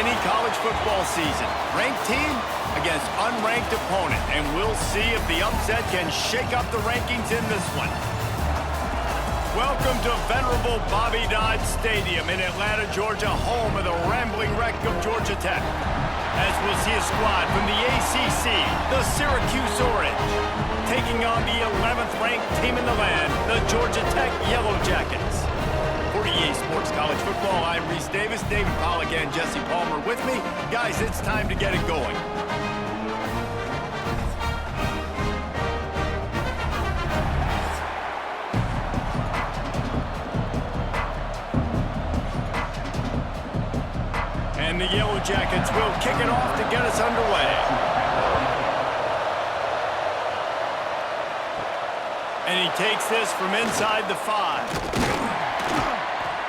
any college football season. Ranked team against unranked opponent, and we'll see if the upset can shake up the rankings in this one. Welcome to venerable Bobby Dodd Stadium in Atlanta, Georgia, home of the rambling wreck of Georgia Tech. As we'll see a squad from the ACC, the Syracuse Orange, taking on the 11th ranked team in the land, the Georgia Tech Yellow Jackets. For EA Sports College Football, I'm Reese Davis, David Pollack, and Jesse Palmer with me. Guys, it's time to get it going. And the Yellow Jackets will kick it off to get us underway. And he takes this from inside the 5.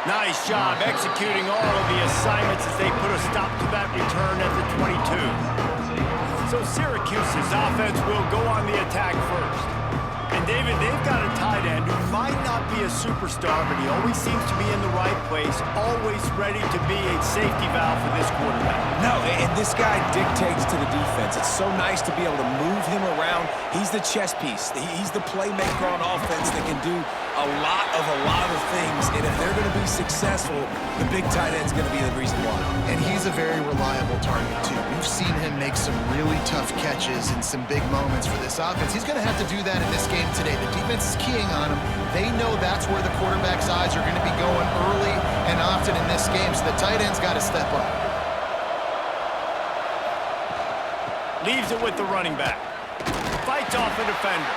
Nice job executing all of the assignments as they put a stop to that return at the 22. So Syracuse's offense will go on the attack first. And David, they've got a tight end who might not be a superstar, but he always seems to be in the right place, always ready to be a safety valve for this quarterback. No, and this guy dictates to the defense. It's so nice to be able to move him around. He's the chess piece. He's the playmaker on offense that can do a lot of things. And if they're going to be successful, the big tight end's going to be the reason why. And he's a very reliable target, too. We've seen him make some really tough catches in some big moments for this offense. He's going to have to do that in this game today. The defense is keying on him. They know that's where the quarterback's eyes are going to be going early and often in this game, so the tight end's got to step up. Leaves it with the running back. Fights off the defender.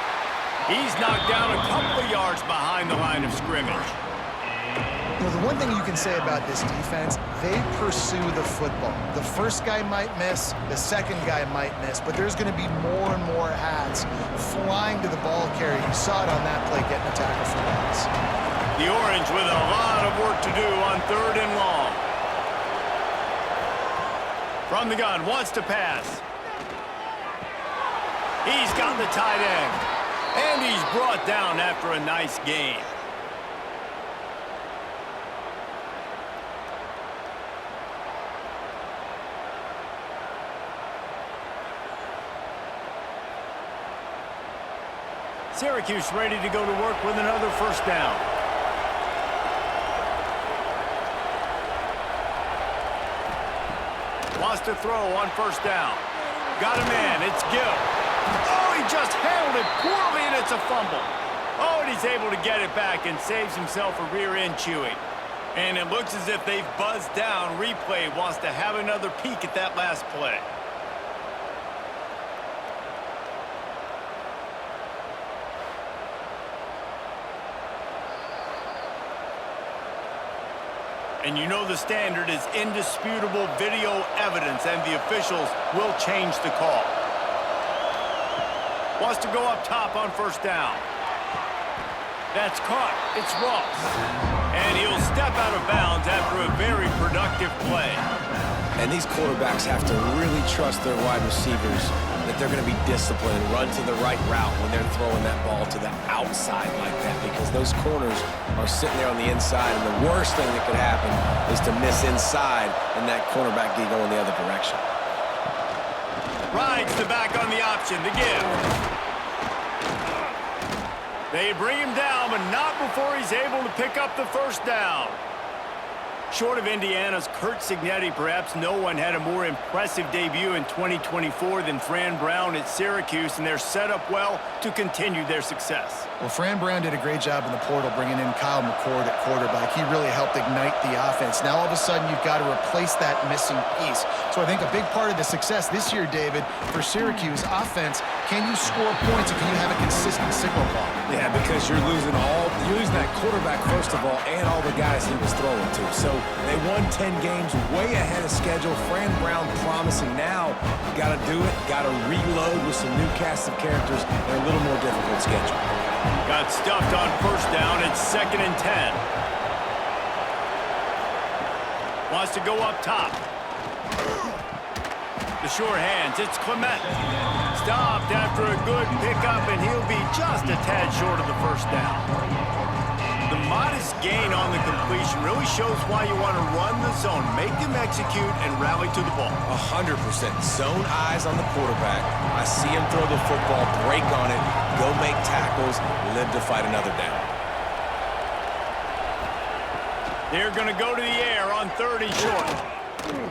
He's knocked down a couple of yards behind the line of scrimmage. You know, the one thing you can say about this defense, they pursue the football. The first guy might miss, the second guy might miss, but there's going to be more and more hats flying to the ball carrier. You saw it on that play getting a tackle for loss. The Orange with a lot of work to do on 3rd and long. From the gun, wants to pass. He's got the tight end. And he's brought down after a nice gain. Syracuse ready to go to work with another first down. Wants to throw on first down. Got a man, it's Gill. Oh, he just handled it poorly, and it's a fumble. Oh, and he's able to get it back and saves himself a rear end chewing. And it looks as if they've buzzed down. Replay wants to have another peek at that last play. And you know the standard is indisputable video evidence, and the officials will change the call. Wants to go up top on first down. That's caught. It's Ross. And he'll step out of bounds after a very productive play. And these quarterbacks have to really trust their wide receivers that they're going to be disciplined and run to the right route when they're throwing that ball to the outside like that, because those corners are sitting there on the inside, and the worst thing that could happen is to miss inside and that cornerback get going the other direction. Rides the back on the option to give. They bring him down, but not before he's able to pick up the first down. Short of Indiana's Curt Cignetti, perhaps no one had a more impressive debut in 2024 than Fran Brown at Syracuse, and they're set up well to continue their success. Well, Fran Brown did a great job in the portal bringing in Kyle McCord at quarterback. He really helped ignite the offense. Now, all of a sudden, you've got to replace that missing piece. So I think a big part of the success this year, David, for Syracuse offense, can you score points and can you have a consistent signal ball? Yeah, because you're losing that quarterback, first of all, and all the guys he was throwing to. So they won 10 games way ahead of schedule. Fran Brown promising now. Got to do it. Got to reload with some new cast of characters and a little more difficult schedule. Got stuffed on first down. It's 2nd and 10. Wants to go up top. The sure hands. It's Clement. Stopped after a good pickup, and he'll be just a tad short of the first down. The Modest gain on the completion really shows why you want to run the zone, make them execute, and rally to the ball. 100%. Zone eyes on the quarterback. I see him throw the football, break on it, go make tackles, live to fight another down. They're going to go to the air on 3rd and short.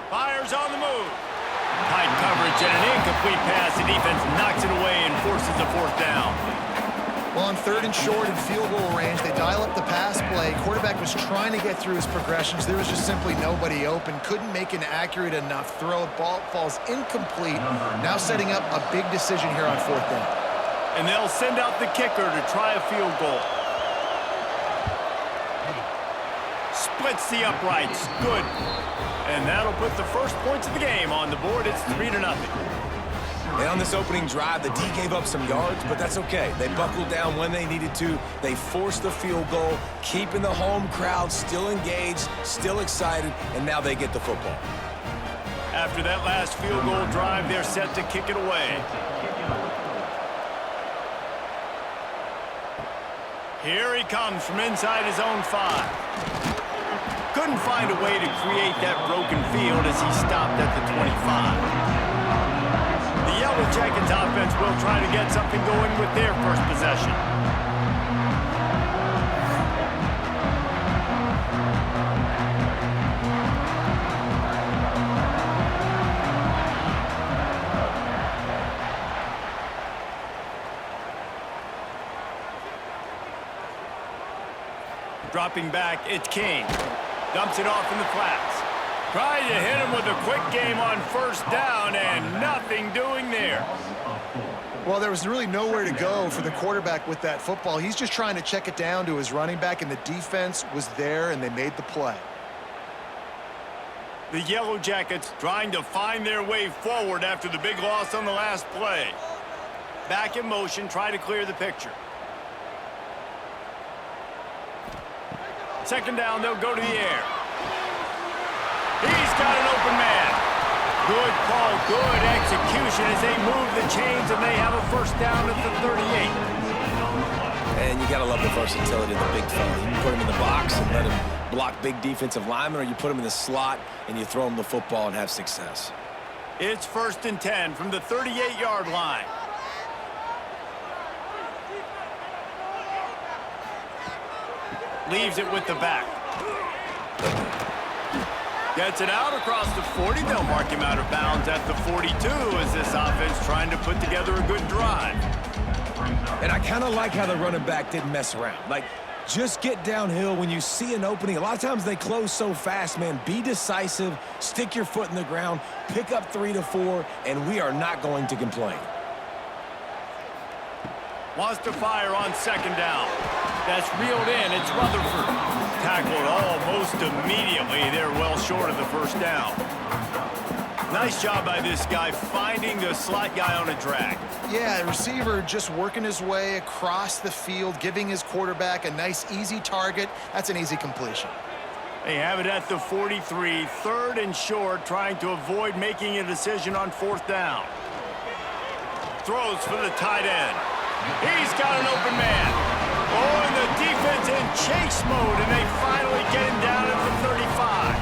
Fires on the move. Tight coverage and an incomplete pass. The defense knocks it away and forces a 4th down. Well, on 3rd and short and field goal range, they dial up the pass play. Quarterback was trying to get through his progressions. There was just simply nobody open. Couldn't make an accurate enough throw. Ball falls incomplete. Now setting up a big decision here on 4th down. And they'll send out the kicker to try a field goal. Splits the uprights. Good. And that'll put the first points of the game on the board. It's 3-0. And on this opening drive, the D gave up some yards, but that's okay. They buckled down when they needed to. They forced the field goal, keeping the home crowd still engaged, still excited, and now they get the football. After that last field goal drive, they're set to kick it away. Here he comes from inside his own 5. Couldn't find a way to create that broken field as he stopped at the 25. The Yellow Jackets offense will try to get something going with their first possession. Dropping back, it's King. Dumps it off in the flats. Tried to hit him with a quick game on 1st down, and nothing doing there. Well, there was really nowhere to go for the quarterback with that football. He's just trying to check it down to his running back, and the defense was there, and they made the play. The Yellow Jackets trying to find their way forward after the big loss on the last play. Back in motion, try to clear the picture. 2nd down, they'll go to the air. He's got an open man. Good call, good execution as they move the chains, and they have a 1st down at the 38. And you got to love the versatility of the big fella. You can put him in the box and let him block big defensive linemen, or you put him in the slot and you throw him the football and have success. It's 1st and 10 from the 38-yard line. Leaves it with the back. Gets it out across the 40. They'll mark him out of bounds at the 42 as this offense trying to put together a good drive. And I kind of like how the running back didn't mess around. Like, just get downhill when you see an opening. A lot of times they close so fast, man. Be decisive, stick your foot in the ground, pick up 3 to 4, and we are not going to complain. Wants to fire on 2nd down. That's reeled in. It's Rutherford. Tackled almost immediately. They're well short of the 1st down. Nice job by this guy finding the slot guy on a drag. Yeah, the receiver just working his way across the field, giving his quarterback a nice, easy target. That's an easy completion. They have it at the 43, 3rd and short, trying to avoid making a decision on 4th down. Throws for the tight end. He's got an open man. Oh, and the defense in chase mode, and they finally get him down at the 35.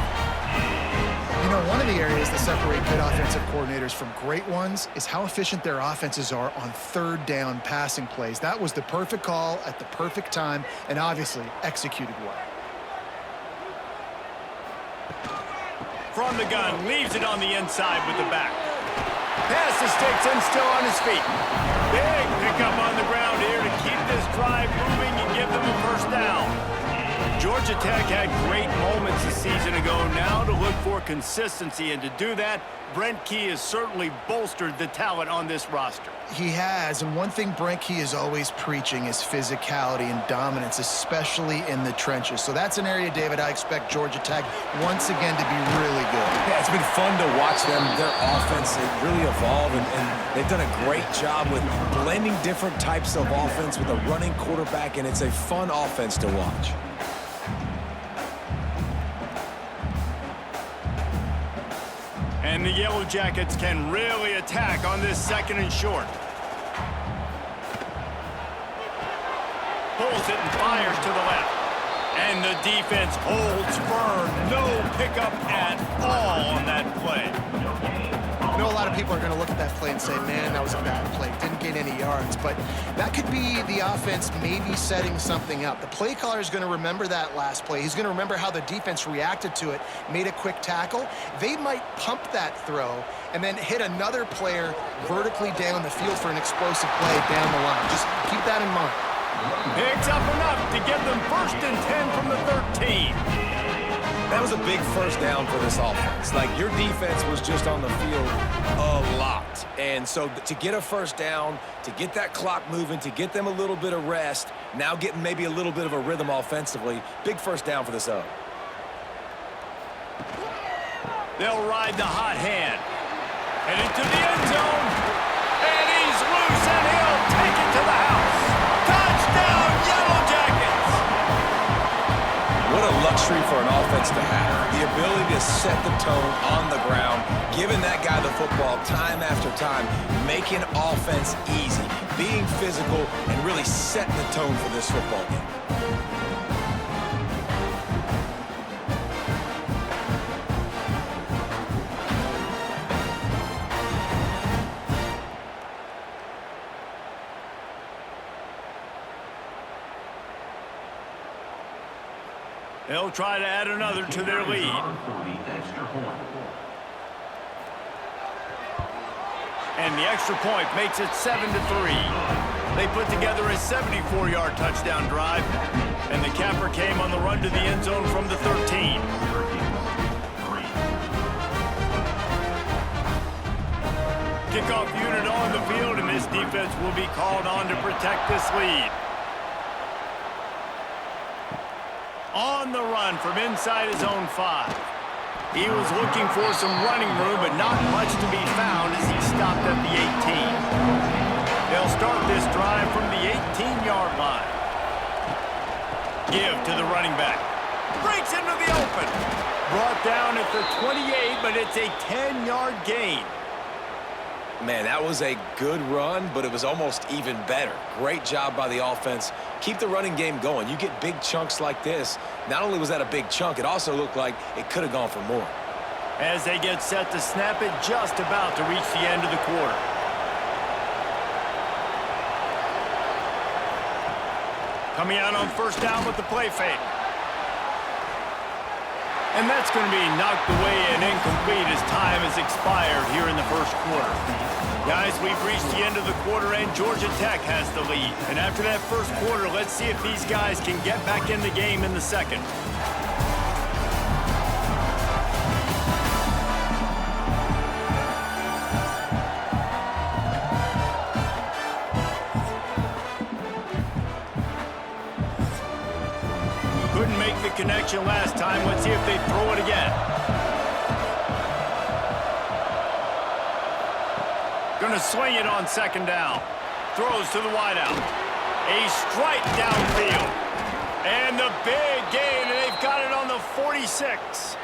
You know, one of the areas that separate good offensive coordinators from great ones is how efficient their offenses are on 3rd down passing plays. That was the perfect call at the perfect time, and obviously executed well. From the gun, leaves it on the inside with the back. Pass the sticks and still on his feet. Big pickup on the ground here to keep this drive moving and give them a 1st down. Georgia Tech had great moments a season ago. Now to look for consistency, and to do that, Brent Key has certainly bolstered the talent on this roster. He has, and one thing Brent Key is always preaching is physicality and dominance, especially in the trenches. So that's an area, David, I expect Georgia Tech once again to be really good. Yeah, it's been fun to watch them, their offense, it really evolved, and they've done a great job with blending different types of offense with a running quarterback, and it's a fun offense to watch. And the Yellow Jackets can really attack on this 2nd and short. Pulls it and fires to the left. And the defense holds firm. No pickup at all on that play. I know a lot of people are going to look at that play and say, man, that was a bad play. Didn't gain any yards. But that could be the offense maybe setting something up. The play caller is going to remember that last play. He's going to remember how the defense reacted to it, made a quick tackle. They might pump that throw and then hit another player vertically down the field for an explosive play down the line. Just keep that in mind. Picks up enough to give them 1st and 10 from the 13. That was a big first down for this offense. Like, your defense was just on the field a lot. And so to get a first down, to get that clock moving, to get them a little bit of rest, now getting maybe a little bit of a rhythm offensively, big first down for this O. They'll ride the hot hand. And into the end zone. And he's loose, and he'll take it to the house. Touchdown, Yellow Jackets! What a luxury for an offense to have. The ability to set the tone on the ground, giving that guy the football time after time, making offense easy, being physical, and really setting the tone for this football game. They'll try to add another to their lead. And the extra point makes it 7-3. They put together a 74-yard touchdown drive, and the capper came on the run to the end zone from the 13. Kickoff unit on the field, and this defense will be called on to protect this lead. On the run from inside his own 5. He was looking for some running room, but not much to be found as he stopped at the 18. They'll start this drive from the 18-yard line. Give to the running back. Breaks into the open. Brought down at the 28, but it's a 10-yard gain. Man, that was a good run, but it was almost even better. Great job by the offense. Keep the running game going. You get big chunks like this. Not only was that a big chunk, it also looked like it could have gone for more. As they get set to snap it, just about to reach the end of the quarter. Coming out on first down with the play fake. And that's going to be knocked away and incomplete as time has expired here in the first quarter. Guys, we've reached the end of the quarter, and Georgia Tech has the lead. And after that first quarter, let's see if these guys can get back in the game in the second. Couldn't make the connection last time. Let's see if they throw it again. Gonna swing it on second down. Throws to the wideout. A strike downfield. And the big gain, and they've got it on the 46.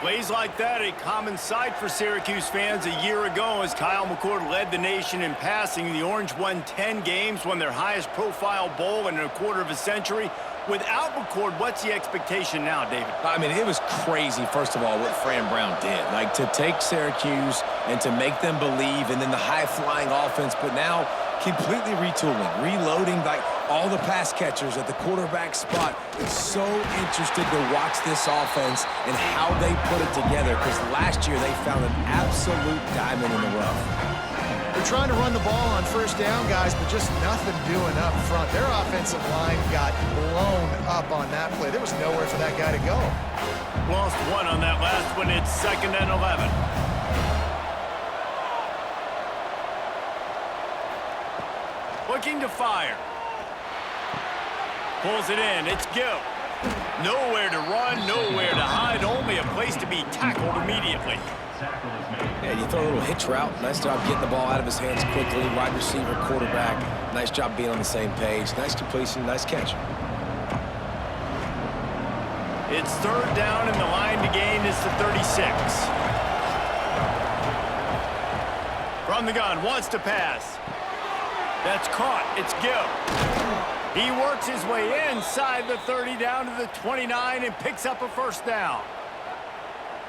Plays like that, a common sight for Syracuse fans a year ago as Kyle McCord led the nation in passing. The Orange won 10 games, won their highest profile bowl in a quarter of a century. Without McCord, what's the expectation now, David? I mean, it was crazy, first of all, what Fran Brown did. Like, to take Syracuse and to make them believe, and then the high-flying offense, but now completely retooling, reloading, like all the pass catchers at the quarterback spot. It's so interesting to watch this offense and how they put it together, because last year they found an absolute diamond in the rough. They're trying to run the ball on first down, guys, but just nothing doing up front. Their offensive line got blown up on that play. There was nowhere for that guy to go. Lost one on that last one. It's 2nd and 11. Looking to fire. Pulls it in. It's Gill. Nowhere to run, nowhere to hide, only a place to be tackled immediately. Yeah, you throw a little hitch route. Nice job getting the ball out of his hands quickly. Wide receiver, quarterback. Nice job being on the same page. Nice completion, nice catch. It's 3rd down, and the line to gain is the 36. From the gun, wants to pass. That's caught. It's Gill. He works his way inside the 30 down to the 29 and picks up a first down.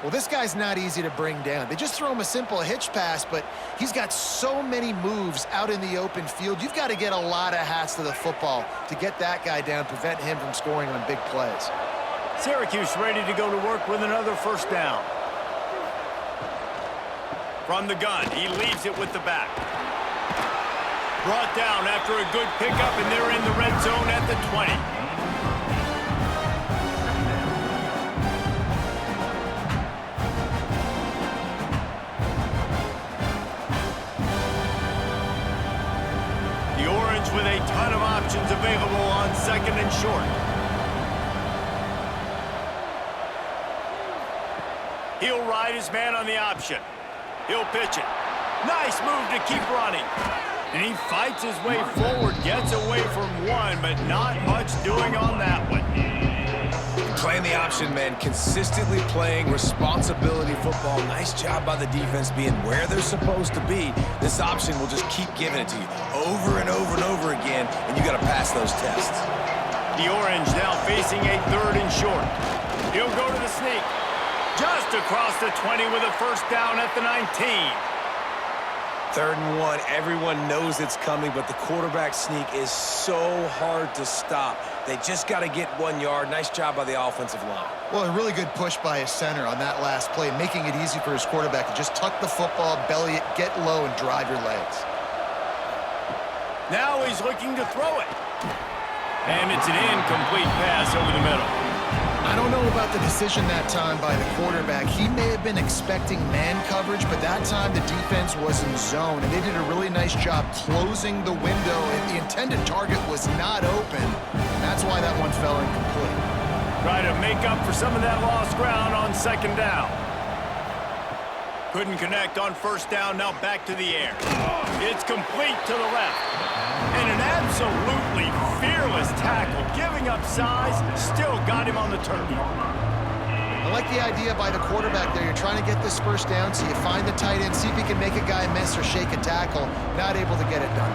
Well, this guy's not easy to bring down. They just throw him a simple hitch pass, but he's got so many moves out in the open field. You've got to get a lot of hats to the football to get that guy down, prevent him from scoring on big plays. Syracuse ready to go to work with another first down. From the gun, he leaves it with the back. Brought down after a good pickup, and they're in the red zone at the 20. The Orange with a ton of options available on second and short. He'll ride his man on the option. He'll pitch it. Nice move to keep running. And he fights his way forward, gets away from one, but not much doing on that one. Playing the option, man. Consistently playing responsibility football. Nice job by the defense being where they're supposed to be. This option will just keep giving it to you over and over and over again, and you got to pass those tests. The Orange now facing a third and short. He'll go to the sneak. Just across the 20 with a first down at the 19. 3rd and 1, everyone knows it's coming, but the quarterback sneak is so hard to stop. They just got to get 1 yard. Nice job by the offensive line. Well, a really good push by his center on that last play, making it easy for his quarterback to just tuck the football, belly it, get low, and drive your legs. Now he's looking to throw it. And it's an incomplete pass over the middle. I don't know about the decision that time by the quarterback. He may have been expecting man coverage, but that time the defense was in zone, and they did a really nice job closing the window, and the intended target was not open. That's why that one fell incomplete. Try to make up for some of that lost ground on second down. Couldn't connect on first down, now back to the air. It's complete to the left. And an absolutely fearless tackle, giving up size, still got him on the turf. I like the idea by the quarterback there. You're trying to get this first down, so you find the tight end, see if he can make a guy miss or shake a tackle. Not able to get it done.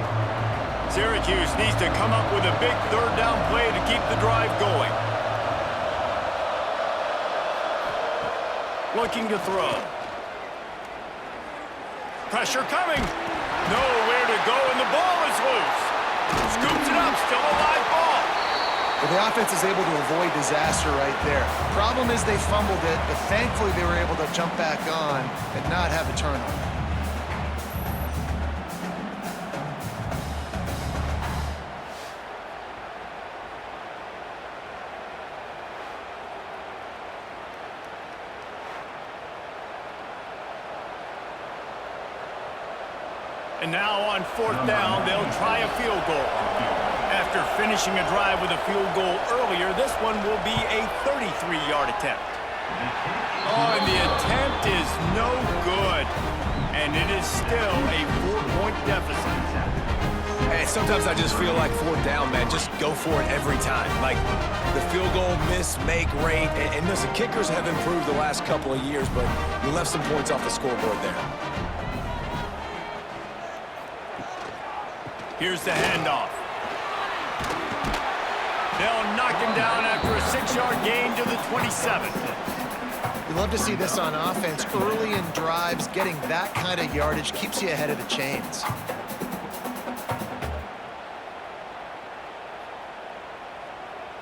Syracuse needs to come up with a big third down play to keep the drive going. Looking to throw. Pressure coming. Nowhere to go, and the ball is loose. Scoops it up, still a live ball. But the offense is able to avoid disaster right there. Problem is they fumbled it, but thankfully they were able to jump back on and not have a turnover. And now on 4th down, they'll try a field goal. After finishing a drive with a field goal earlier, this one will be a 33-yard attempt. Oh, and the attempt is no good. And it is still a 4-point deficit. Hey, sometimes I just feel like 4th down, man. Just go for it every time. Like the field goal miss, make, rate. And listen, kickers have improved the last couple of years, but you left some points off the scoreboard there. Here's the handoff. They'll knock him down after a 6-yard gain to the 27. You love to see this on offense. Early in drives, getting that kind of yardage keeps you ahead of the chains.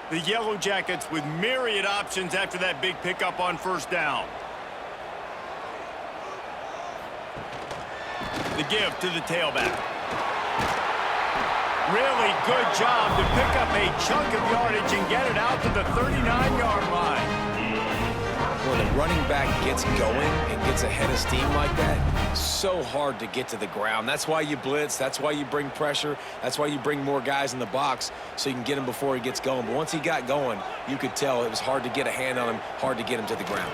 The Yellow Jackets with myriad options after that big pickup on first down. The give to the tailback. Really good job to pick up a chunk of yardage and get it out to the 39-yard line. When the running back gets going and gets ahead of steam like that, so hard to get to the ground. That's why you blitz. That's why you bring pressure. That's why you bring more guys in the box so you can get him before he gets going. But once he got going, you could tell it was hard to get a hand on him, hard to get him to the ground.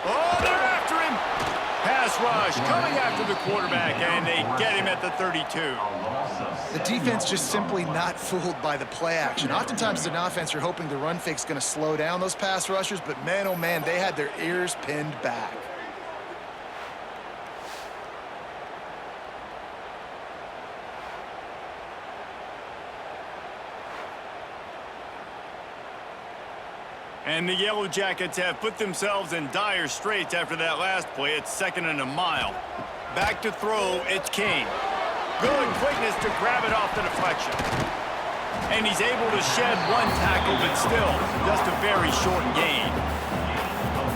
Oh, they're after him. Pass rush coming after the quarterback, and they get him at the 32. The defense just simply not fooled by the play action. Oftentimes as an offense, you're hoping the run fake's going to slow down those pass rushers, but man, oh man, they had their ears pinned back. And the Yellow Jackets have put themselves in dire straits after that last play. It's 2nd and a mile. Back to throw, it's Kane. Good quickness to grab it off the deflection. And he's able to shed one tackle, but still, just a very short gain.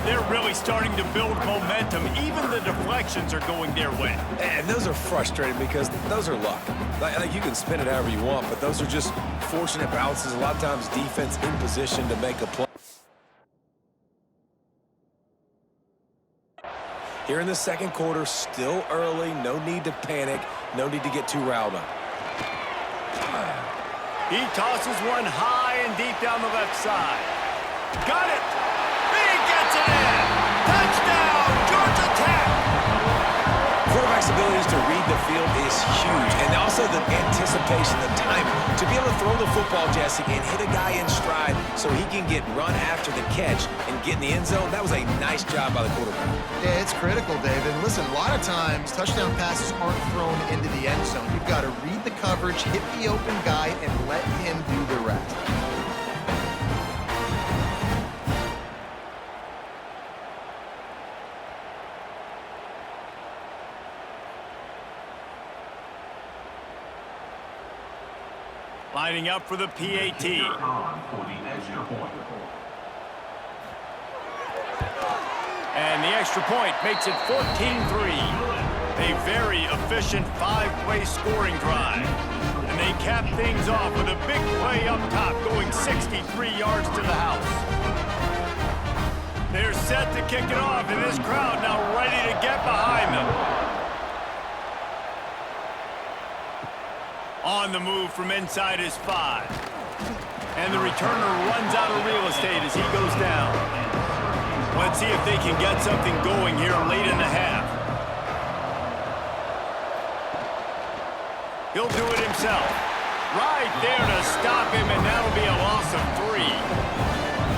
They're really starting to build momentum. Even the deflections are going their way. And those are frustrating because those are luck. Like you can spin it however you want, but those are just fortunate bounces. A lot of times defense in position to make a play. Here in the second quarter, still early, no need to panic, no need to get too riled up. He tosses one high and deep down the left side. Got it! He gets it in! Touchdown, Georgia Tech! Quarterback's abilities to read the field is huge, and also the anticipation, the timing. To be able to throw the football, Jesse, and hit a guy in stride so he can get run after the catch and get in the end zone, that was a nice job by the quarterback. Yeah, it's critical, David. Listen, a lot of times touchdown passes aren't thrown into the end zone. You've got to read the coverage, hit the open guy, and let him do the rest. Lining up for the PAT. And the extra point makes it 14-3. A very efficient 5-play scoring drive. And they cap things off with a big play up top, going 63 yards to the house. They're set to kick it off, and this crowd now ready to get behind them. On the move from inside his 5. And the returner runs out of real estate as he goes down. Let's see if they can get something going here late in the half. He'll do it himself. Right there to stop him, and that'll be a loss of 3.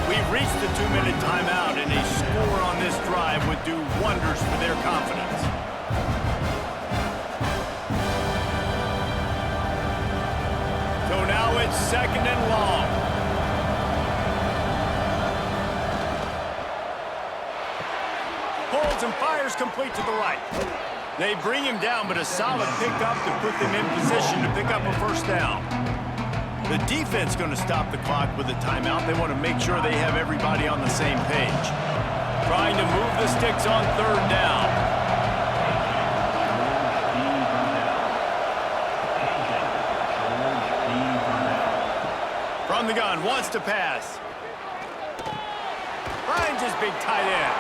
We've reached the 2-minute timeout, and a score on this drive would do wonders for their confidence. So now it's 2nd and long. Pulls and fires complete to the right. They bring him down, but a solid pickup to put them in position to pick up a first down. The defense going to stop the clock with a timeout. They want to make sure they have everybody on the same page. Trying to move the sticks on 3rd down. From the gun, wants to pass. Finds his big tight end.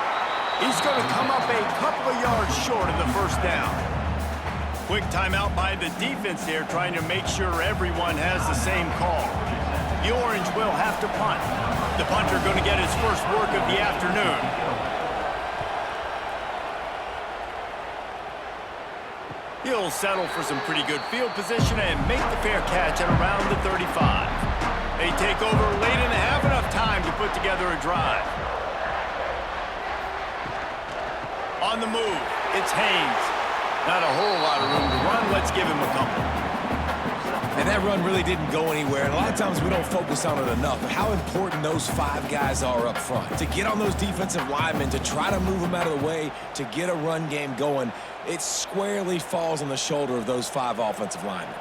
He's going to come up a couple of yards short of the first down. Quick timeout by the defense there, trying to make sure everyone has the same call. The Orange will have to punt. The punter going to get his first work of the afternoon. He'll settle for some pretty good field position and make the fair catch at around the 35. They take over late in the half, enough time to put together a drive. On the move, it's Haynes. Not a whole lot of room to run. Let's give him a couple. And that run really didn't go anywhere. And a lot of times we don't focus on it enough. But how important those 5 guys are up front. To get on those defensive linemen, to try to move them out of the way, to get a run game going, it squarely falls on the shoulder of those 5 offensive linemen.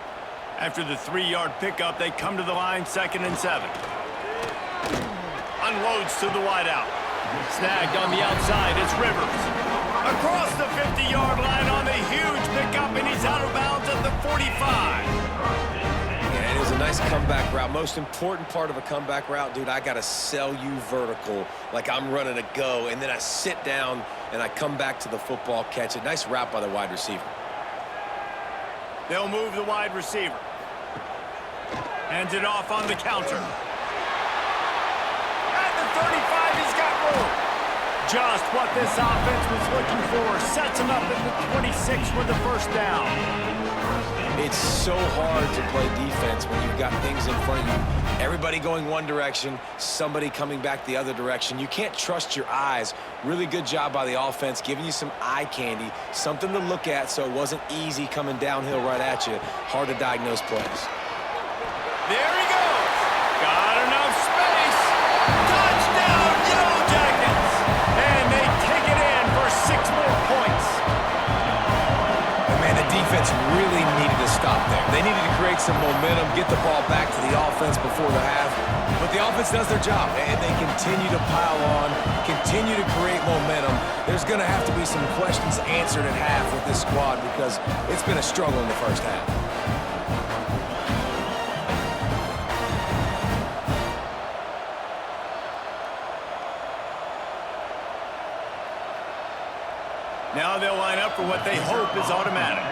After the 3-yard pickup, they come to the line, 2nd and 7. Unloads to the wideout. Snagged on the outside, it's Rivers. Across the 50-yard line on the huge pickup, and he's out of bounds at the 45. Yeah, it was a nice comeback route. Most important part of a comeback route, dude, I got to sell you vertical like I'm running a go, and then I sit down and I come back to the football, catch it. Nice route by the wide receiver. They'll move the wide receiver. Hands it off on the counter. At the 35, he's got room. Just what this offense was looking for. Sets him up at the 26 with the first down. It's so hard to play defense when you've got things in front of you. Everybody going one direction, somebody coming back the other direction. You can't trust your eyes. Really good job by the offense, giving you some eye candy, something to look at so it wasn't easy coming downhill right at you. Hard to diagnose plays. There he goes. Got enough space. Touchdown, defense really needed to stop there. They needed to create some momentum, get the ball back to the offense before the half. But the offense does their job, and they continue to pile on, continue to create momentum. There's going to have to be some questions answered at half with this squad because it's been a struggle in the first half. Now they'll line up for what they hope is automatic.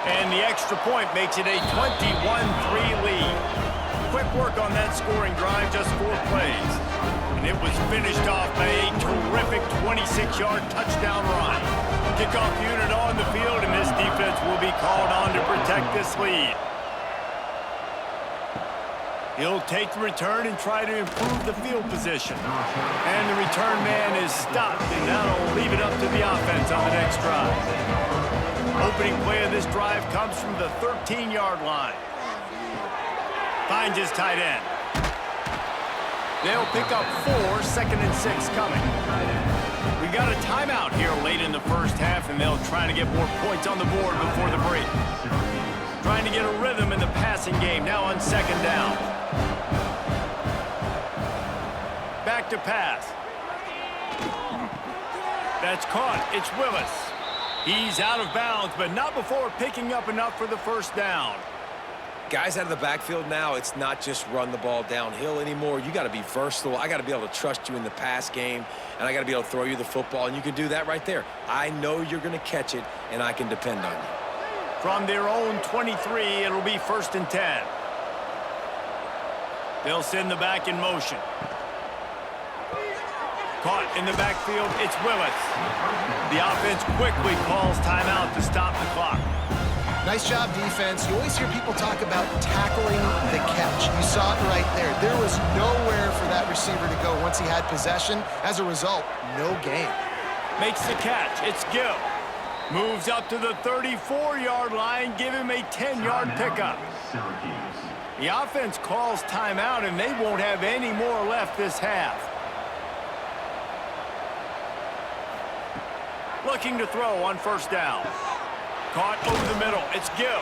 And the extra point makes it a 21-3 lead. Quick work on that scoring drive, just 4 plays. And it was finished off by a terrific 26-yard touchdown run. Kickoff unit on the field, and this defense will be called on to protect this lead. He'll take the return and try to improve the field position. And the return man is stopped, and now he'll leave it up to the offense on the next drive. Opening play of this drive comes from the 13-yard line. Finds his tight end. They'll pick up 4, 2nd and 6 coming. We got a timeout here late in the first half, and they'll try to get more points on the board before the break. Trying to get a rhythm in the passing game, now on 2nd down. Back to pass. That's caught. It's Willis. He's out of bounds, but not before picking up enough for the first down. Guys out of the backfield now, it's not just run the ball downhill anymore. You got to be versatile. I got to be able to trust you in the pass game, and I got to be able to throw you the football, and you can do that right there. I know you're going to catch it, and I can depend on you. From their own 23, it'll be 1st and 10. They'll send the back in motion. Caught in the backfield, it's Willis. The offense quickly calls timeout to stop the clock. Nice job, defense. You always hear people talk about tackling the catch. You saw it right there. There was nowhere for that receiver to go once he had possession. As a result, no gain. Makes the catch. It's Gill. Moves up to the 34-yard line. Give him a 10-yard pickup. The offense calls timeout, and they won't have any more left this half. Looking to throw on 1st down. Caught over the middle. It's Gill.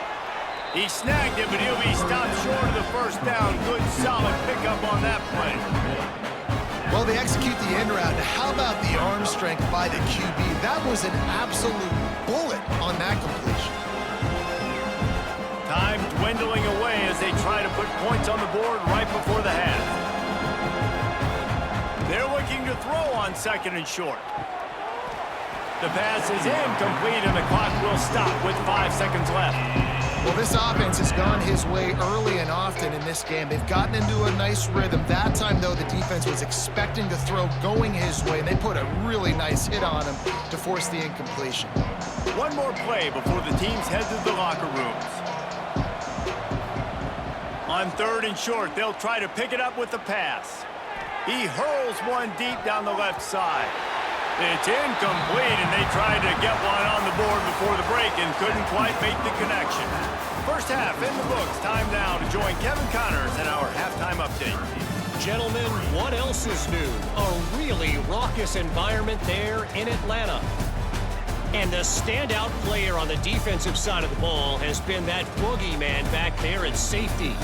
He snagged it, but he'll be stopped short of the 1st down. Good, solid pickup on that play. Well, they execute the end route. How about the arm strength by the QB? That was an absolute bullet on that completion. Time dwindling away as they try to put points on the board right before the half. They're looking to throw on 2nd and short. The pass is incomplete, and the clock will stop with 5 seconds left. Well, this offense has gone his way early and often in this game. They've gotten into a nice rhythm. That time, though, the defense was expecting to throw going his way, and they put a really nice hit on him to force the incompletion. One more play before the teams head to the locker rooms. On 3rd and short, they'll try to pick it up with the pass. He hurls one deep down the left side. It's incomplete, and they tried to get one on the board before the break and couldn't quite make the connection. First half in the books. Time now to join Kevin Connors in our halftime update. Gentlemen, what else is new? A really raucous environment there in Atlanta. And the standout player on the defensive side of the ball has been that boogeyman back there at safety.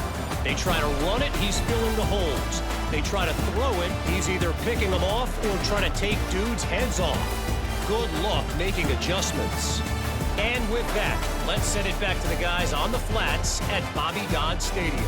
They try to run it, he's filling the holes. They try to throw it, he's either picking them off or trying to take dudes' heads off. Good luck making adjustments. And with that, let's send it back to the guys on the flats at Bobby Dodd Stadium.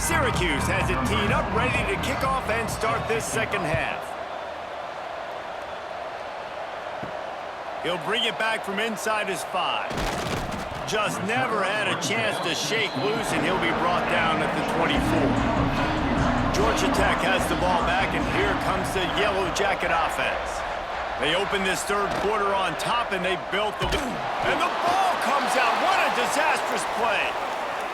Syracuse has it teed up, ready to kick off and start this second half. He'll bring it back from inside his 5. Just never had a chance to shake loose, and he'll be brought down at the 24. Georgia Tech has the ball back, and here comes the Yellow Jacket offense. They open this third quarter on top, and they built the lead. And the ball comes out. What a disastrous play.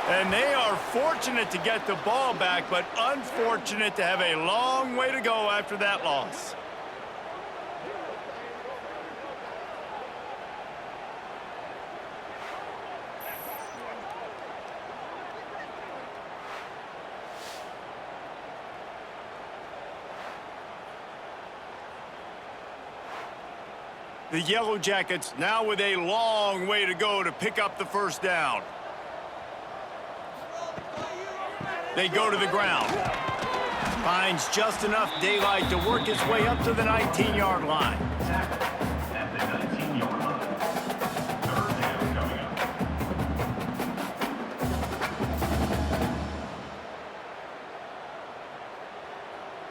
And they are fortunate to get the ball back, but unfortunate to have a long way to go after that loss. The Yellow Jackets now with a long way to go to pick up the first down. They go to the ground. Finds just enough daylight to work his way up to the 19-yard line.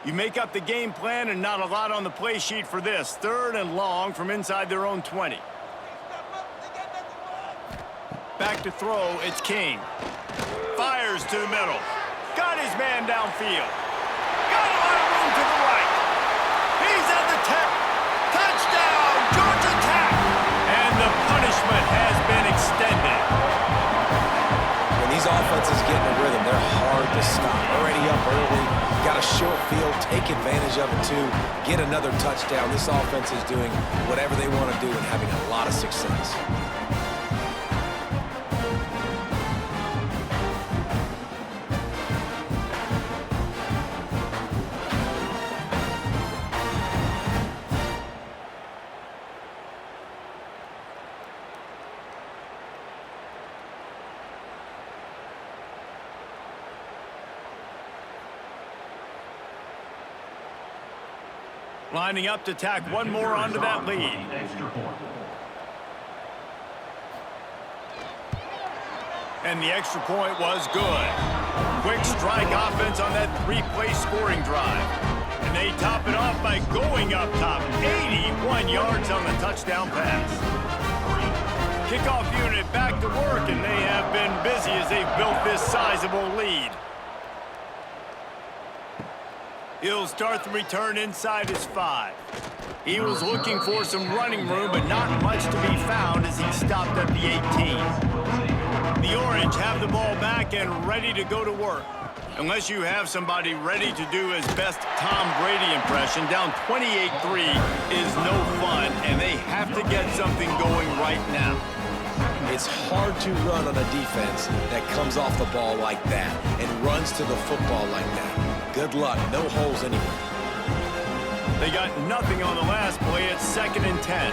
You make up the game plan and not a lot on the play sheet for this. 3rd and long from inside their own 20. Back to throw, it's King. Fires to the middle. Got his man downfield. Got a lot of room to the right. He's at the 10. Touchdown, Georgia Tech. And the punishment has been extended. When these offenses get in a rhythm, they're hard to stop. Already up early, got a short field, take advantage of it too, get another touchdown. This offense is doing whatever they want to do and having a lot of success. Lining up to tack one more onto that lead. And the extra point was good. Quick strike offense on that 3-play scoring drive. And they top it off by going up top. 81 yards on the touchdown pass. Kickoff unit back to work, and they have been busy as they've built this sizable lead. He'll start the return inside his 5. He was looking for some running room, but not much to be found as he stopped at the 18. The Orange have the ball back and ready to go to work. Unless you have somebody ready to do his best Tom Brady impression, down 28-3 is no fun, and they have to get something going right now. It's hard to run on a defense that comes off the ball like that and runs to the football like that. Good luck. No holes anywhere. They got nothing on the last play. It's 2nd and 10.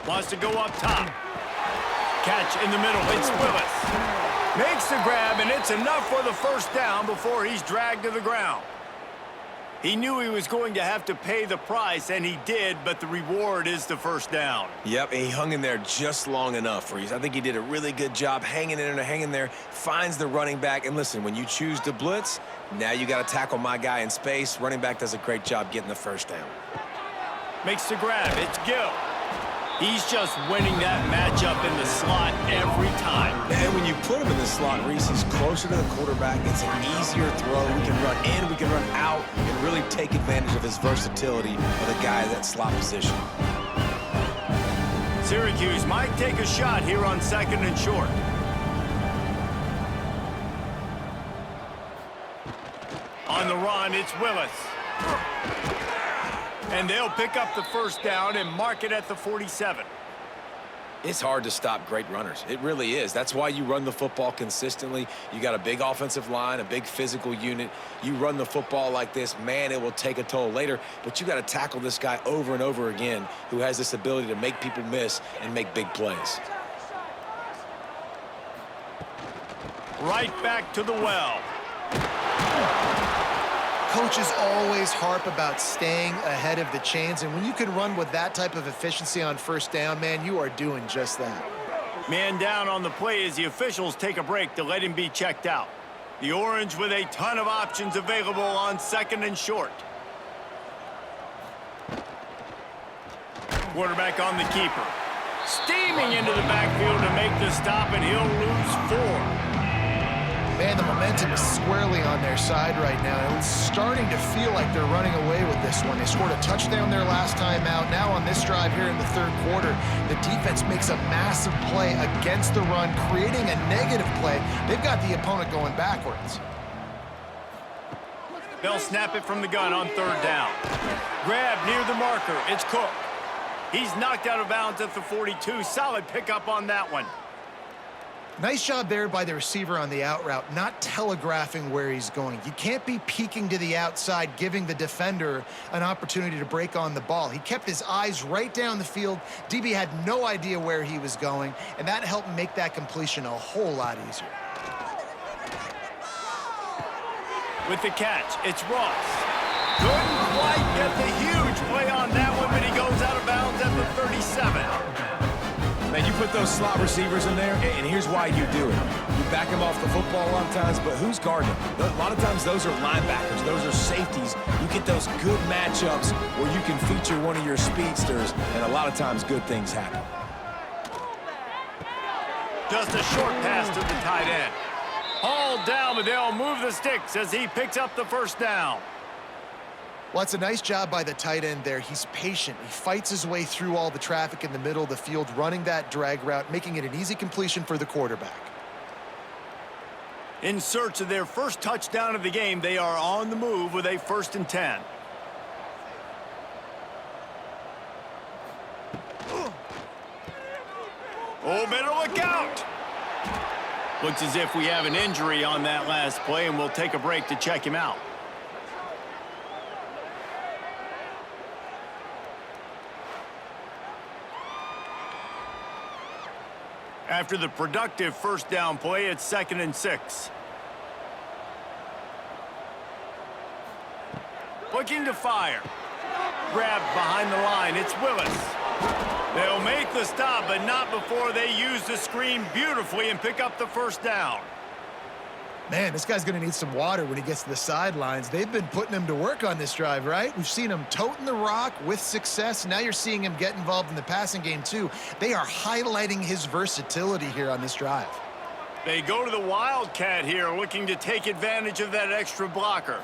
Wants to go up top. Catch in the middle. It's Willis. Makes the grab, and it's enough for the first down before he's dragged to the ground. He knew he was going to have to pay the price, and he did, but the reward is the first down. Yep, and he hung in there just long enough, Reese. I think he did a really good job hanging in there, finds the running back. And listen, when you choose to blitz, now you got to tackle my guy in space. Running back does a great job getting the first down. Makes the grab. It's Gill. He's just winning that matchup in the slot every time. And when you put him in the slot, Reese, he's closer to the quarterback. It's an easier throw. We can run in, we can run out, and really take advantage of his versatility of the guy in that slot position. Syracuse might take a shot here on 2nd and short. On the run, it's Willis. And they'll pick up the first down and mark it at the 47. It's hard to stop great runners. It really is. That's why you run the football consistently. You got a big offensive line, a big physical unit. You run the football like this, man, it will take a toll later. But you got to tackle this guy over and over again who has this ability to make people miss and make big plays. Right back to the well. Coaches always harp about staying ahead of the chains, and when you can run with that type of efficiency on first down, man, you are doing just that. Man down on the play as the officials take a break to let him be checked out. The Orange with a ton of options available on 2nd and short. Quarterback on the keeper. Steaming into the backfield to make the stop, and he'll lose 4. Man, the momentum is squarely on their side right now. It's starting to feel like they're running away with this one. They scored a touchdown their last time out. Now on this drive here in the third quarter, the defense makes a massive play against the run, creating a negative play. They've got the opponent going backwards. They'll snap it from the gun on third down. Grab near the marker. It's Cook. He's knocked out of bounds at the 42. Solid pickup on that one. Nice job there by the receiver on the out route, not telegraphing where he's going. You can't be peeking to the outside, giving the defender an opportunity to break on the ball. He kept his eyes right down the field. DB had no idea where he was going, and that helped make that completion a whole lot easier. With the catch, it's Ross. Couldn't quite get the huge play on that one, but he goes out of bounds at the 37. Man, you put those slot receivers in there, and here's why you do it. You back them off the football a lot of times, but who's guarding them? A lot of times those are linebackers. Those are safeties. You get those good matchups where you can feature one of your speedsters, and a lot of times good things happen. Just a short pass to the tight end. Hauled down, but they'll move the sticks as he picks up the first down. Well, it's a nice job by the tight end there. He's patient. He fights his way through all the traffic in the middle of the field, running that drag route, making it an easy completion for the quarterback. In search of their first touchdown of the game, they are on the move with a 1st and 10. Oh, better look out! Looks as if we have an injury on that last play, and we'll take a break to check him out. After the productive first down play, it's 2nd and 6. Looking to fire. Grabbed behind the line. It's Willis. They'll make the stop, but not before they use the screen beautifully and pick up the first down. Man, this guy's going to need some water when he gets to the sidelines. They've been putting him to work on this drive, right? We've seen him toting the rock with success. Now you're seeing him get involved in the passing game, too. They are highlighting his versatility here on this drive. They go to the Wildcat here, looking to take advantage of that extra blocker.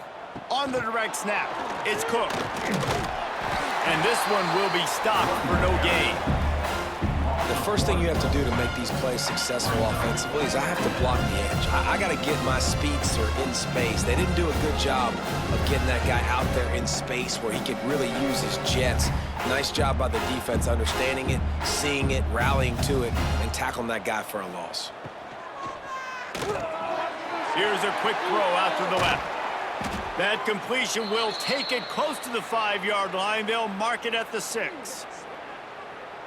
On the direct snap, it's Cook. And this one will be stopped for no gain. The first thing you have to do to make these plays successful offensively is I have to block the edge. I got to get my speedster in space. They didn't do a good job of getting that guy out there in space where he could really use his jets. Nice job by the defense understanding it, seeing it, rallying to it, and tackling that guy for a loss. Here's a quick throw out to the left. That completion will take it close to the 5-yard line. They'll mark it at the 6.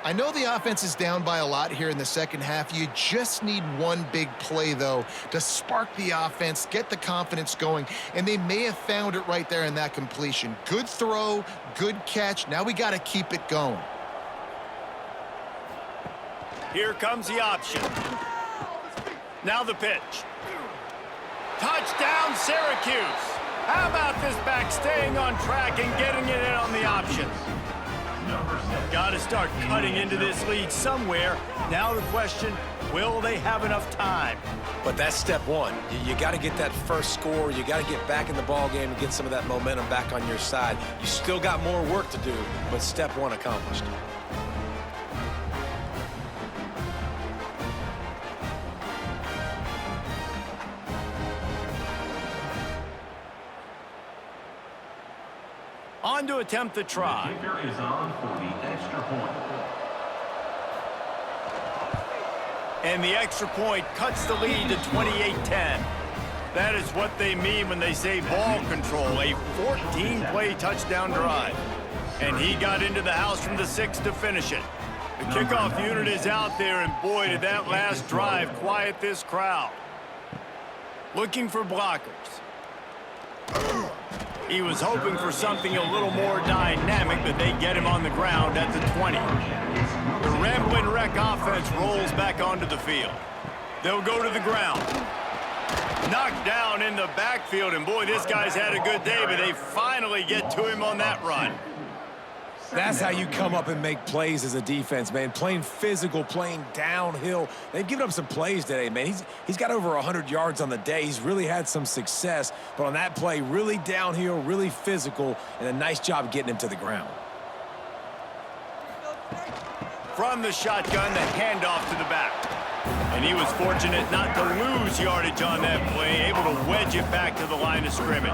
I know the offense is down by a lot here in the second half. You just need one big play, though, to spark the offense, get the confidence going, and they may have found it right there in that completion. Good throw, good catch. Now we got to keep it going. Here comes the option. Now the pitch. Touchdown, Syracuse. How about this back staying on track and getting it in on the option? Got to start cutting into this lead somewhere. Now the question, will they have enough time? But that's step one. You got to get that first score. You got to get back in the ball game and get some of that momentum back on your side. You still got more work to do, but step one accomplished. On to attempt the try. The kicker is on for the extra point. And the extra point cuts the lead to 28-10. That is what they mean when they say ball control, a 14-play touchdown drive. And he got into the house from the 6 to finish it. The kickoff unit is out there, and boy, did that last drive quiet this crowd. Looking for blockers. He was hoping for something a little more dynamic, but they get him on the ground at the 20. The Ramblin' Wreck offense rolls back onto the field. They'll go to the ground. Knocked down in the backfield, and boy, this guy's had a good day, but they finally get to him on that run. That's how you come up and make plays as a defense, man. Playing physical, playing downhill. They've given up some plays today, man. He's got over 100 yards on the day. He's really had some success. But on that play, really downhill, really physical, and a nice job getting him to the ground. From the shotgun, the handoff to the back. And he was fortunate not to lose yardage on that play, able to wedge it back to the line of scrimmage.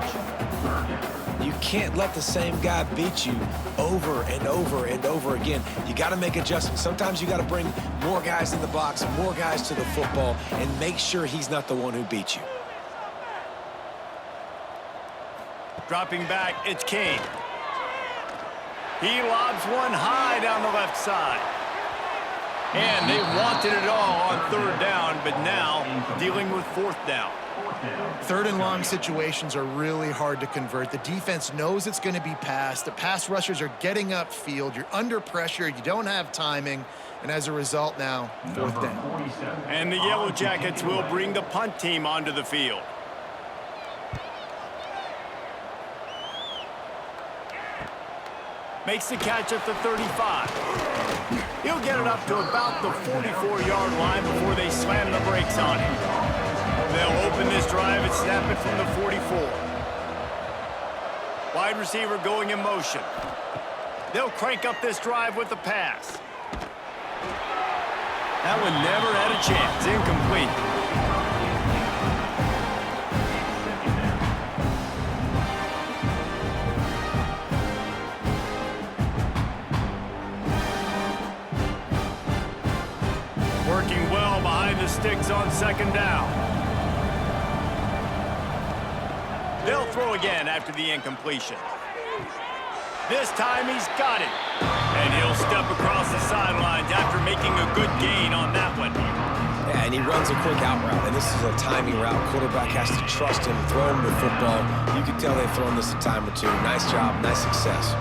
You can't let the same guy beat you over and over and over again. You got to make adjustments. Sometimes you got to bring more guys in the box, more guys to the football, and make sure he's not the one who beats you. Dropping back, it's Kane. He lobs one high down the left side. And they wanted it all on third down, but now dealing with fourth down. Third and long situations are really hard to convert. The defense knows it's going to be passed. The pass rushers are getting upfield. You're under pressure. You don't have timing. And as a result now, fourth down. And the Yellow Jackets will bring the punt team onto the field. Makes the catch at the 35. He'll get it up to about the 44-yard line before they slam the brakes on him. They'll open this drive and snap it from the 44. Wide receiver going in motion. They'll crank up this drive with the pass. That one never had a chance. Incomplete. Working well behind the sticks on second down. They'll throw again after the incompletion. This time he's got it. And he'll step across the sidelines after making a good gain on that one. Yeah, and he runs a quick out route, and this is a timing route. Quarterback has to trust him, throw him the football. You can tell they've thrown this a time or two. Nice job, nice success.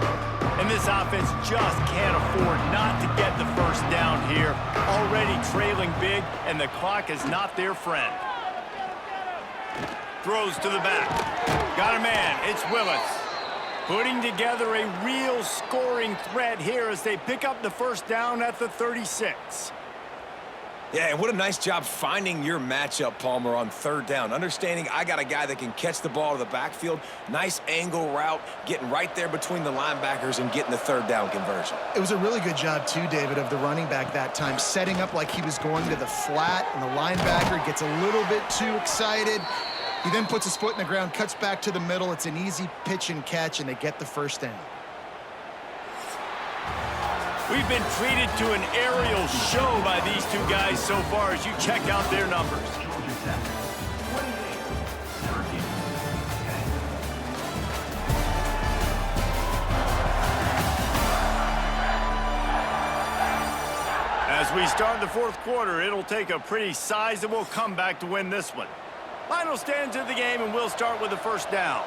And this offense just can't afford not to get the first down here. Already trailing big, and the clock is not their friend. Throws to the back. Got a man. It's Willis. Putting together a real scoring threat here as they pick up the first down at the 36. Yeah, and what a nice job finding your matchup, Palmer, on third down. Understanding I got a guy that can catch the ball to the backfield. Nice angle route, getting right there between the linebackers and getting the third down conversion. It was a really good job, too, David, of the running back that time, setting up like he was going to the flat, and the linebacker gets a little bit too excited. He then puts his foot in the ground, cuts back to the middle. It's an easy pitch and catch, and they get the first down. We've been treated to an aerial show by these two guys so far as you check out their numbers. As we start the fourth quarter, it'll take a pretty sizable comeback to win this one. Final stands of the game, and we'll start with the first down.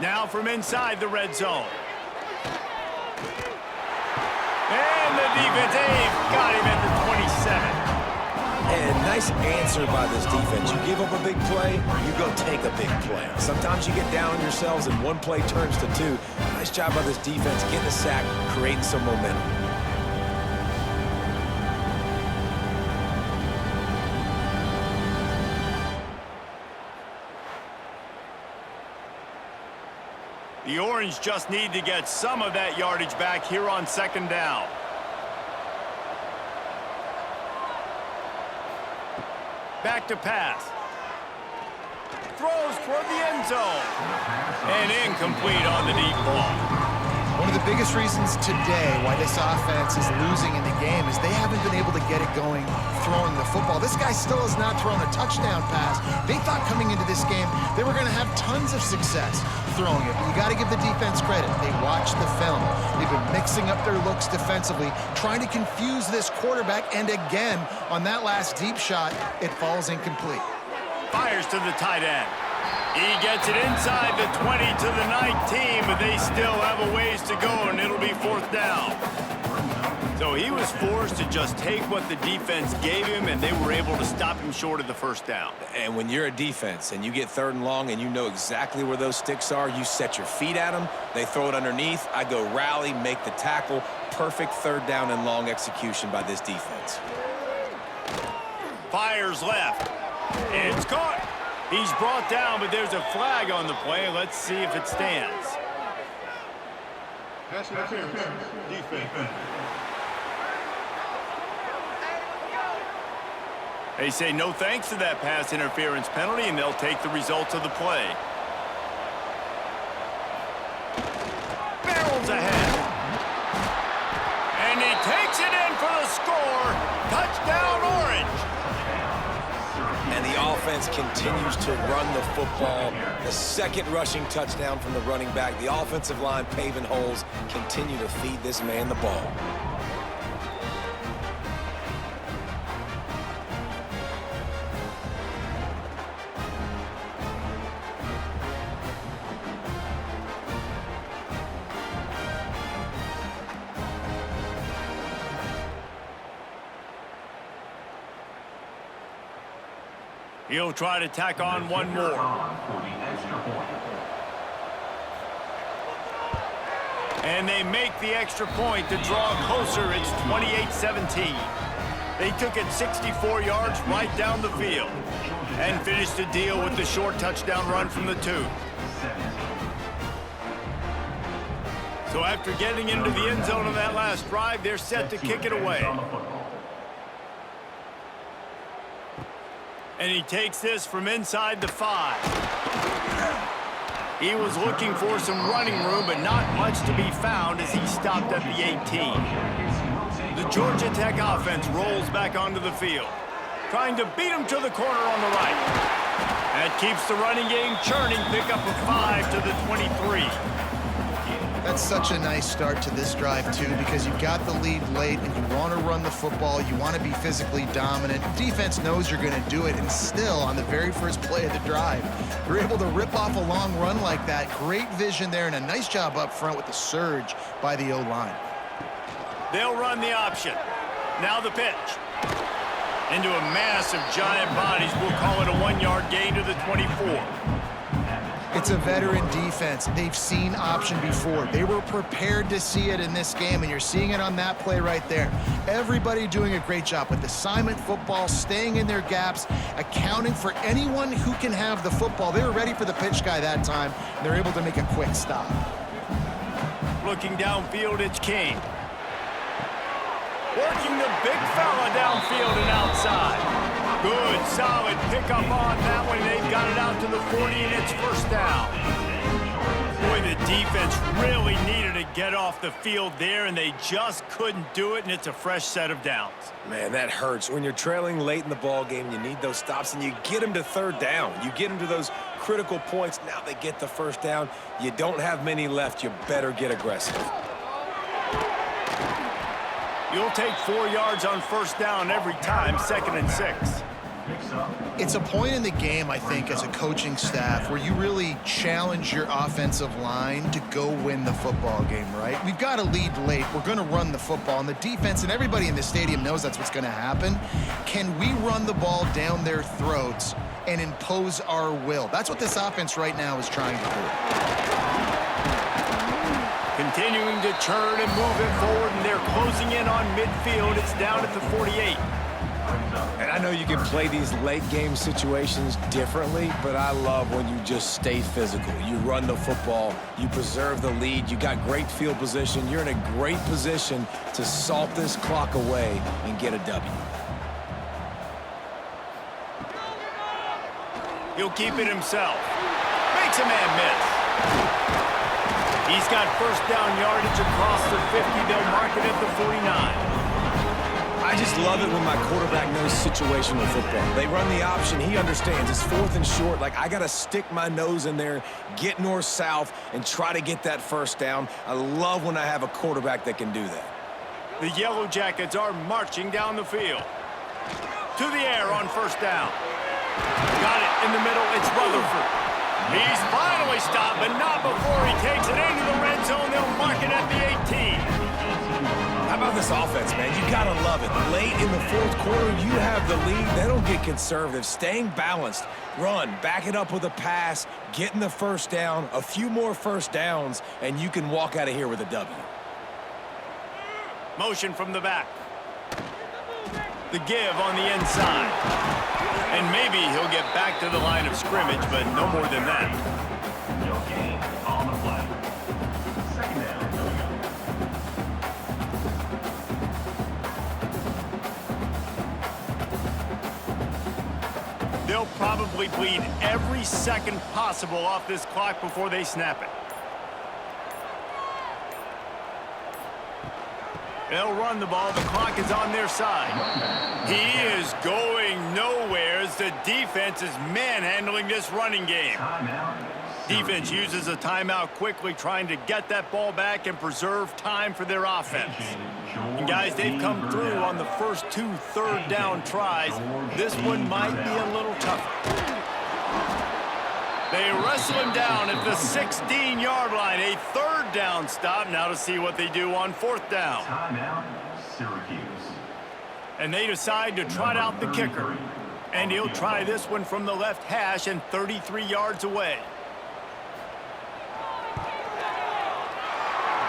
Now from inside the red zone. And the defense, got him at the 27. And nice answer by this defense. You give up a big play, you go take a big play. Sometimes you get down on yourselves and one play turns to two. Nice job by this defense getting a sack, creating some momentum. The Orange just need to get some of that yardage back here on second down. Back to pass. Throws toward the end zone. And incomplete on the deep ball. One of the biggest reasons today why this offense is losing in the game is they haven't been able to get it going throwing the football. This guy still has not thrown a touchdown pass. They thought coming into this game they were going to have tons of success throwing it. But you got to give the defense credit. They watched the film. They've been mixing up their looks defensively, trying to confuse this quarterback. And again, on that last deep shot, it falls incomplete. Fires to the tight end. He gets it inside the 20 to the 19, but they still have a ways to go, and it'll be fourth down. So he was forced to just take what the defense gave him, and they were able to stop him short of the first down. And when you're a defense and you get 3rd and long and you know exactly where those sticks are, you set your feet at them, they throw it underneath, I go rally, make the tackle. Perfect 3rd down and long execution by this defense. Fires left. It's caught. He's brought down, but there's a flag on the play. Let's see if it stands. Pass interference. Defense. They say no thanks to that pass interference penalty, and they'll take the results of the play. Barrels ahead. And he takes it in for the score. Touchdown, Orange. And the offense continues to run the football. The 2nd rushing touchdown from the running back. The offensive line paving holes continue to feed this man the ball. He'll try to tack on one more. And they make the extra point to draw closer. It's 28-17. They took it 64 yards right down the field and finished the deal with the short touchdown run from the 2. So after getting into the end zone on that last drive, they're set to kick it away. And he takes this from inside the 5. He was looking for some running room, but not much to be found as he stopped at the 18. The Georgia Tech offense rolls back onto the field, trying to beat him to the corner on the right. That keeps the running game churning. Pick up a 5 to the 23. That's such a nice start to this drive, too, because you've got the lead late and you want to run the football. You want to be physically dominant. Defense knows you're going to do it, and still, on the very first play of the drive, you're able to rip off a long run like that. Great vision there and a nice job up front with the surge by the O-line. They'll run the option. Now the pitch. Into a mass of giant bodies. We'll call it a 1-yard gain to the 24. It's a veteran defense. They've seen option before. They were prepared to see it in this game, and you're seeing it on that play right there. Everybody doing a great job with assignment football, staying in their gaps, accounting for anyone who can have the football. They were ready for the pitch guy that time, and they're able to make a quick stop. Looking downfield, it's King. Working the big fella downfield and outside. Good, solid pickup on that one. They've got it out to the 40, and it's first down. Boy, the defense really needed to get off the field there, and they just couldn't do it, and it's a fresh set of downs. Man, that hurts. When you're trailing late in the ball game, you need those stops, and you get them to 3rd down. You get them to those critical points. Now they get the first down. You don't have many left. You better get aggressive. You'll take 4 yards on first down every time, 2nd and 6. It's a point in the game, I think, as a coaching staff where you really challenge your offensive line to go win the football game, right? We've got a lead late. We're going to run the football, and the defense and everybody in the stadium knows that's what's going to happen. Can we run the ball down their throats and impose our will? That's what this offense right now is trying to do. Continuing to churn and move it forward, and they're closing in on midfield. It's down at the 48. And I know you can play these late game situations differently, but I love when you just stay physical. You run the football, you preserve the lead, you got great field position. You're in a great position to salt this clock away and get a W. He'll keep it himself. Makes a man miss. He's got first down yardage across the 50. They'll mark it at the 49. I just love it when my quarterback knows situational football. They run the option. He understands. It's 4th and short. Like, I got to stick my nose in there, get north-south, and try to get that first down. I love when I have a quarterback that can do that. The Yellow Jackets are marching down the field. To the air on first down. Got it in the middle. It's Rutherford. He's finally stopped, but not before he takes it into the red zone. They'll mark it at the 18. How about this offense, man? You gotta love it. Late in the fourth quarter, you have the lead. They don't get conservative. Staying balanced. Run, back it up with a pass, getting the first down, a few more first downs, and you can walk out of here with a W. Motion from the back. The give on the inside. And maybe he'll get back to the line of scrimmage, but no more than that. No gain on the play. Second down. They'll probably bleed every second possible off this clock before they snap it. They'll run the ball. The clock is on their side. He is going nowhere as the defense is manhandling this running game. Defense uses a timeout quickly, trying to get that ball back and preserve time for their offense. And guys, they've come through on the first 2 third-down tries. This one might be a little tougher. They wrestle him down at the 16-yard line. A third down stop. Now to see what they do on fourth down. Timeout, Syracuse. And they decide to trot out the kicker. And he'll try this one from the left hash and 33 yards away.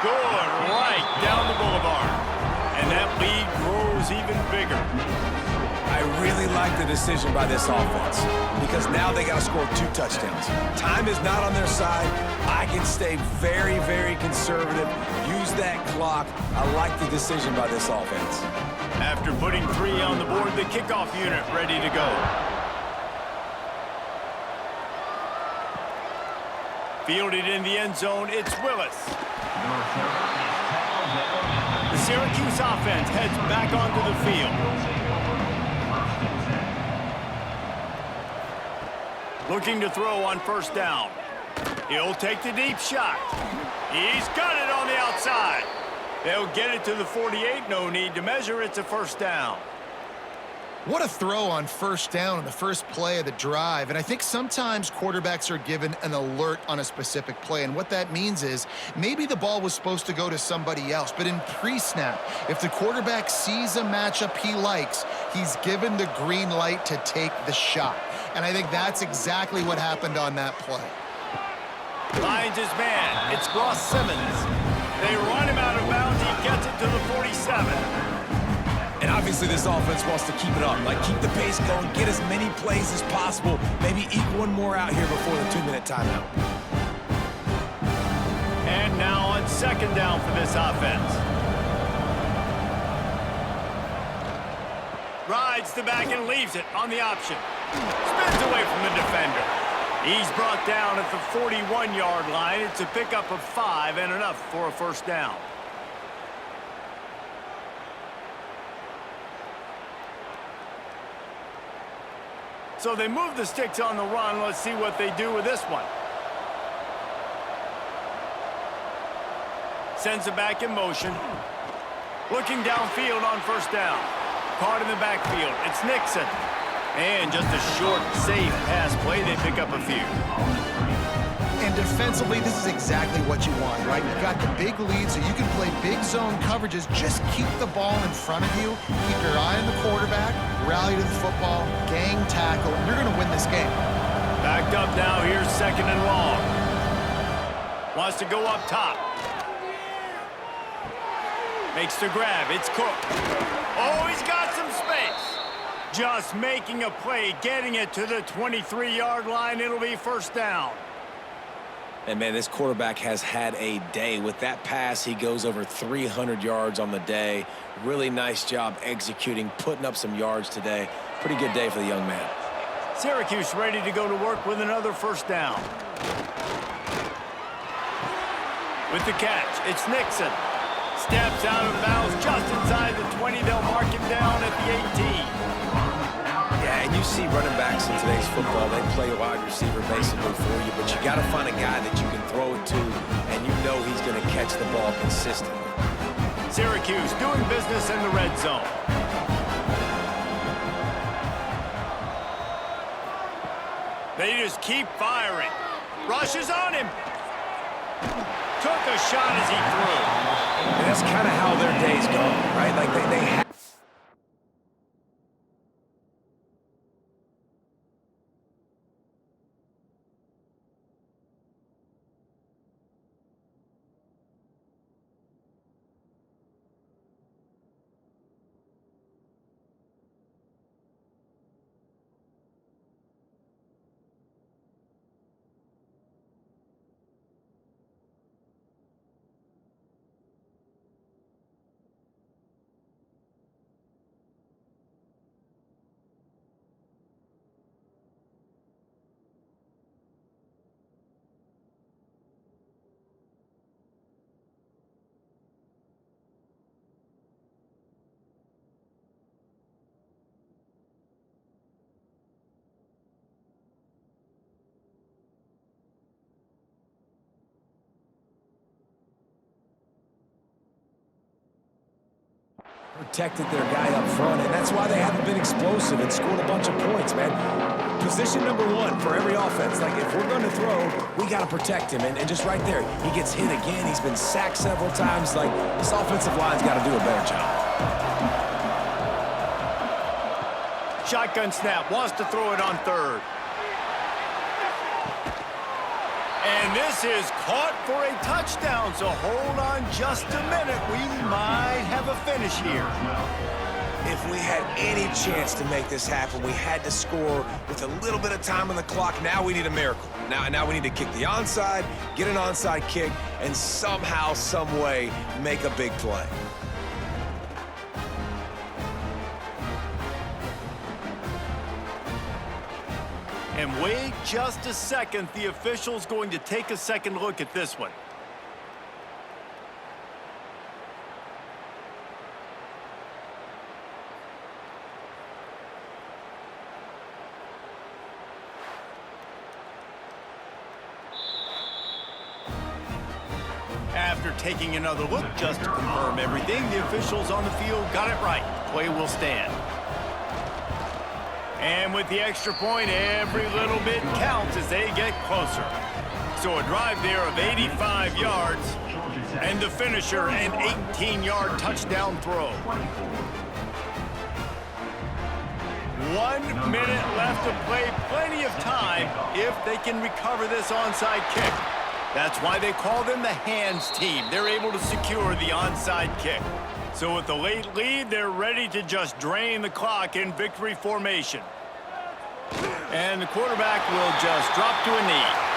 Good, right down the boulevard. And that lead grows even bigger. I really like the decision by this offense because now they got to score 2 touchdowns. Time is not on their side. I can stay very, very conservative, use that clock. I like the decision by this offense. After putting 3 on the board, the kickoff unit ready to go. Fielded in the end zone, it's Willis. The Syracuse offense heads back onto the field. Looking to throw on first down. He'll take the deep shot. He's got it on the outside. They'll get it to the 48. No need to measure. It's a first down. What a throw on first down on the first play of the drive. And I think sometimes quarterbacks are given an alert on a specific play. And what that means is maybe the ball was supposed to go to somebody else. But in pre-snap, if the quarterback sees a matchup he likes, he's given the green light to take the shot. And I think that's exactly what happened on that play. Finds his man. It's Ross Simmons. They run him out of bounds. He gets it to the 47. And obviously this offense wants to keep it up. Like, keep the pace going, get as many plays as possible, maybe eke one more out here before the 2-minute timeout. And now on second down for this offense. Rides the back and leaves it on the option. Spins away from the defender. He's brought down at the 41-yard line. It's a pickup of 5 and enough for a first down. So they move the sticks on the run. Let's see what they do with this one. Sends it back in motion. Looking downfield on first down. Caught in the backfield. It's Nixon. And just a short, safe pass play. They pick up a few. And defensively, this is exactly what you want, right? You've got the big lead, so you can play big zone coverages. Just keep the ball in front of you. Keep your eye on the quarterback. Rally to the football. Gang tackle. You're going to win this game. Backed up now. Here's second and long. Wants to go up top. Makes the grab. It's Cook. Oh, he's got some space. Just making a play, getting it to the 23-yard line. It'll be first down. And, man, this quarterback has had a day. With that pass, he goes over 300 yards on the day. Really nice job executing, putting up some yards today. Pretty good day for the young man. Syracuse ready to go to work with another first down. With the catch, it's Nixon. Steps out of bounds just inside the 20. They'll mark him down at the 18. Yeah, and you see running backs in today's football, they play wide receiver basically for you, but you got to find a guy that you can throw it to, and you know he's going to catch the ball consistently. Syracuse doing business in the red zone. They just keep firing. Rushes on him. Took a shot as he threw. And that's kind of how their days go, right? Like they have. Protected their guy up front, and that's why they haven't been explosive and scored a bunch of points, man. Position number one for every offense. Like, if we're going to throw, we got to protect him. And just right there, he gets hit again. He's been sacked several times. Like, this offensive line's got to do a better job. Shotgun snap, wants to throw it on third. And this is caught for a touchdown, so hold on just a minute. We might have a finish here. If we had any chance to make this happen, we had to score with a little bit of time on the clock. Now we need a miracle. Now we need to kick the onside, get an onside kick, and somehow, some way, make a big play. And wait just a second. The official's going to take a second look at this one. After taking another look just to confirm everything, the officials on the field got it right. Play will stand. And with the extra point, every little bit counts as they get closer. So a drive there of 85 yards, and the finisher, an 18-yard touchdown throw. 1 minute left to play, plenty of time if they can recover this onside kick. That's why they call them the hands team. They're able to secure the onside kick. So with the late lead, they're ready to just drain the clock in victory formation. And the quarterback will just drop to a knee.